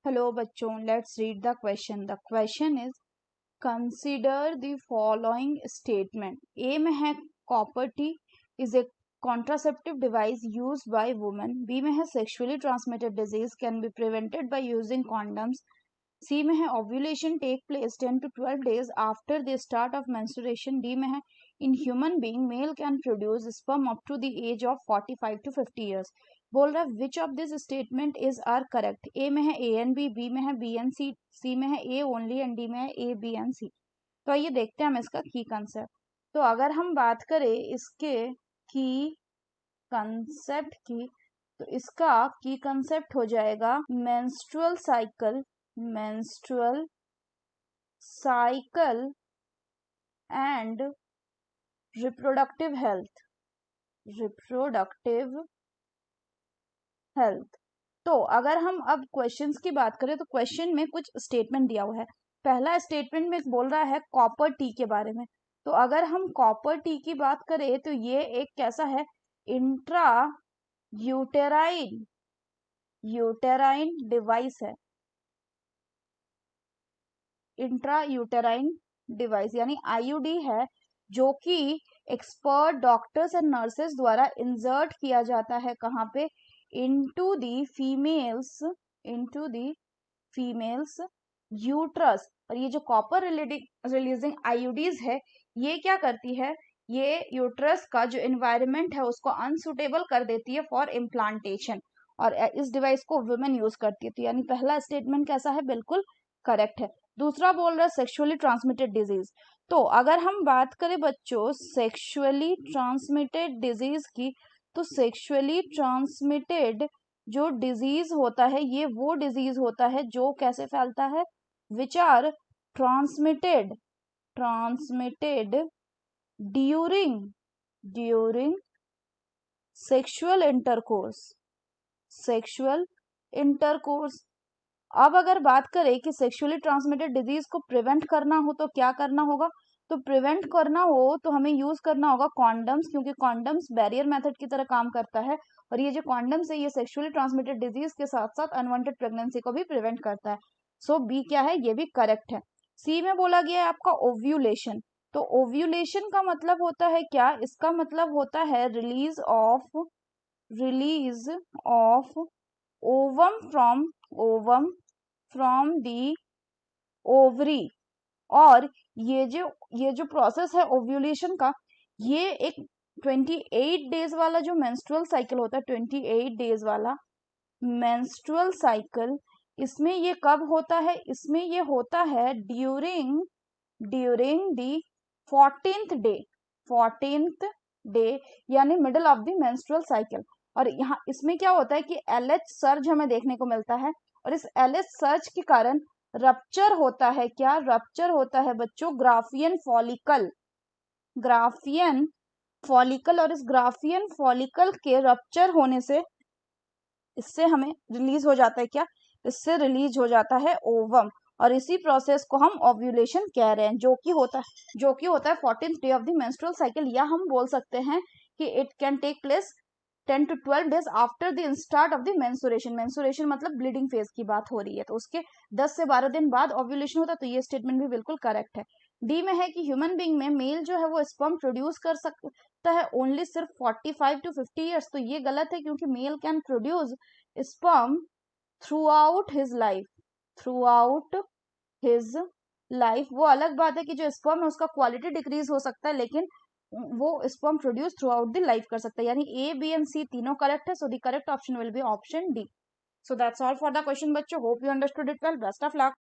Hello बच्चों, let's read the question. The question is consider the following statement. A में है copper T is a contraceptive device used by women. B में है sexually transmitted disease can be prevented by using condoms. C में है ovulation take place 10 to 12 days after the start of menstruation. D में है in human being male can produce sperm up to the age of 45 to 50 years. बोल रहा है which of this statement is are correct. A में है A and B में है B and सी में है ए ओनली एंड डी में है ए बी एंड सी. तो आइए देखते हैं हम इसका की कंसेप्ट. तो अगर हम बात करें इसके की कंसेप्ट की, तो इसका की कंसेप्ट हो जाएगा menstrual cycle and reproductive health. तो अगर हम अब क्वेश्चंस की बात करें तो क्वेश्चन में कुछ स्टेटमेंट दिया हुआ है. पहला स्टेटमेंट में बोल रहा है कॉपर टी के बारे में. तो अगर हम कॉपर टी की बात करें तो ये एक कैसा है, इंट्रा यूटेराइन डिवाइस है. इंट्रा यूटेराइन डिवाइस यानी आईयूडी है, जो कि एक्सपर्ट डॉक्टर्स एंड नर्सेस द्वारा इंसर्ट किया जाता है. कहाँ पे? into the females uterus. और ये जो कॉपर रिलीजिंग आईयूडीज है, ये क्या करती है, ये यूट्रस का जो एनवायरनमेंट है उसको अनसुटेबल कर देती है फॉर इम्प्लांटेशन, और इस डिवाइस को वुमेन यूज करती है. तो यानी पहला स्टेटमेंट कैसा है, बिल्कुल करेक्ट है. दूसरा बोल रहा है सेक्सुअली ट्रांसमिटेड डिजीज. तो अगर हम बात करें बच्चों सेक्सुअली ट्रांसमिटेड डिजीज की, तो सेक्सुअली ट्रांसमिटेड जो डिजीज होता है ये वो डिजीज होता है जो कैसे फैलता है, which are transmitted during sexual intercourse. अब अगर बात करें कि सेक्सुअली ट्रांसमिटेड डिजीज को प्रिवेंट करना हो तो क्या करना होगा, तो प्रिवेंट करना हो तो हमें यूज करना होगा कॉन्डम्स, क्योंकि कॉन्डम्स बैरियर मेथड की तरह काम करता है. और ये जो कॉन्डम्स है ये सेक्सुअली ट्रांसमिटेड डिजीज के साथ साथ अनवांटेड प्रेगनेंसी को भी प्रिवेंट करता है. सो बी क्या है, ये भी करेक्ट है. सी में बोला गया है आपका ओव्यूलेशन. तो ओव्यूलेशन का मतलब होता है क्या, इसका मतलब होता है release of ovum from the ovary. और ये जो प्रोसेस है ओव्यूलेशन का, ये एक 28 डेज वाला जो मेंस्ट्रुअल साइकिल होता है, 28 डेज वाला मेंस्ट्रुअल साइकिल, इसमें ये कब होता है, इसमें ये होता है ड्यूरिंग दी 14th डे यानी middle of the menstrual cycle. और यहाँ इसमें क्या होता है कि एलएच सर्ज हमें देखने को मिलता है, और इस एलएच सर्ज के कारण रप्चर होता है. क्या रप्चर होता है बच्चों, ग्राफियन फॉलिकल. और इस ग्राफियन फॉलिकल के रप्चर होने से इससे हमें रिलीज हो जाता है क्या, इससे रिलीज हो जाता है ओवम. और इसी प्रोसेस को हम ओव्यूलेशन कह रहे हैं, जो कि होता है 14th day of the menstrual cycle. या हम बोल सकते हैं कि it can take place 10 to 12 days after the start of the menstruation मतलब ब्लीडिंग फेज की बात हो रही है, तो उसके 10 से 12 दिन बाद ओव्यूलेशन होता है. तो ये स्टेटमेंट भी बिल्कुल करेक्ट है. डी में है कि ह्यूमन बीइंग में मेल जो है वो स्पर्म प्रोड्यूस कर सकता है ओनली सिर्फ 45 to 50 ईयर्स. तो ये गलत है, क्योंकि mail can produce sperm through out his life. वो अलग बात है कि जो स्पर्म है उसका क्वालिटी डिक्रीज हो सकता है, लेकिन वो sperm produce through out the life कर सकता है. यानी ए बी एंड सी तीनों करेक्ट है. So the correct option will be option D. So that's all for the question बच्चों. Hope you understood it well. Best of luck.